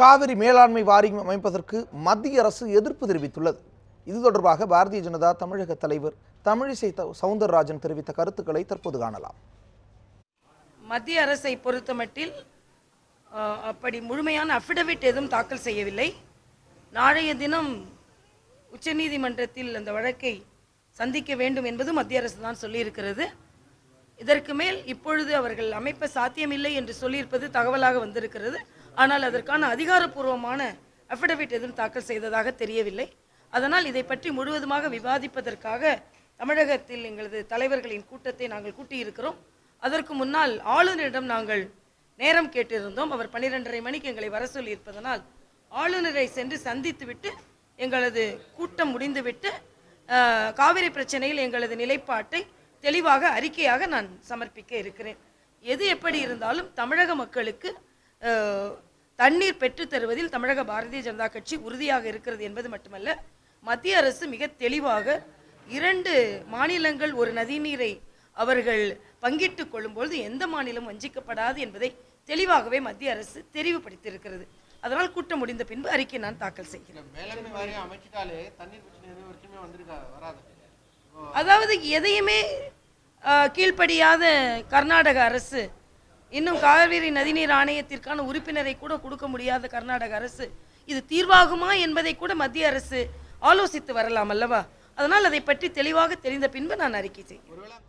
காவிரி மேலாண்மை வாரியம் அமைப்பதற்கு மத்திய அரசு எதிர்ப்பு தெரிவித்துள்ளது. இது தொடர்பாக பாரதிய ஜனதா தமிழக தலைவர் தமிழிசை சவுந்தரராஜன் தெரிவித்த கருத்துக்களை தற்போது காணலாம். மத்திய அரசை பொறுத்தமட்டில் அப்படி முழுமையான அஃபிடவிட் எதுவும் தாக்கல் செய்யவில்லை. நாளைய தினம் உச்சநீதிமன்றத்தில் அந்த வழக்கை சந்திக்க வேண்டும் என்பது மத்திய அரசு தான் சொல்லியிருக்கிறது. இதற்கு மேல் இப்பொழுது அவர்கள் அமைப்ப சாத்தியமில்லை என்று சொல்லியிருப்பது தகவலாக வந்திருக்கிறது. ஆனால் அதற்கான அதிகாரப்பூர்வமான அஃபிடவிட் எதுவும் தாக்கல் செய்ததாக தெரியவில்லை. அதனால் இதை பற்றி முழுவதுமாக விவாதிப்பதற்காக தமிழகத்தில் எங்களது தலைவர்களின் கூட்டத்தை நாங்கள் கூட்டியிருக்கிறோம். அதற்கு முன்னால் ஆளுநரிடம் நாங்கள் நேரம் கேட்டிருந்தோம். அவர் 12:30 மணிக்கு எங்களை வர சொல்லியிருப்பதனால் ஆளுநரை சென்று சந்தித்துவிட்டு எங்களது கூட்டம் முடிந்துவிட்டு காவிரி பிரச்சனையில் எங்களது நிலைப்பாட்டை தெளிவாக அறிக்கையாக நான் சமர்ப்பிக்க இருக்கிறேன். எது எப்படி இருந்தாலும் தமிழக மக்களுக்கு தண்ணீர் பெற்று தருவதில் தமிழக பாரதிய ஜனதா கட்சி உறுதியாக இருக்கிறது என்பது மட்டுமல்ல, மத்திய அரசு மிக தெளிவாக 2 மாநிலங்கள் ஒரு நதிநீரை அவர்கள் பங்கிட்டு கொள்ளும்பொழுது எந்த மாநிலம் வஞ்சிக்கப்படாது என்பதை தெளிவாகவே மத்திய அரசு தெரிவுபடுத்தியிருக்கிறது. அதனால் கூட்டம் முடிந்த பின்பு அறிக்கை நான் தாக்கல் செய்கிறேன். அதாவது எதையுமே கீழ்ப்படியாத கர்நாடக அரசு, இன்னும் காவிரி நதிநீர் ஆணையத்திற்கான உறுப்பினரை கூட கொடுக்க முடியாத கர்நாடக அரசு இது தீர்வாகுமா என்பதை கூட மத்திய அரசு ஆலோசித்து வரலாம் அல்லவா? அதனால் அதை பற்றி தெளிவாக தெரிந்த பின்பு நான் அறிக்கை செய்கிறேன்.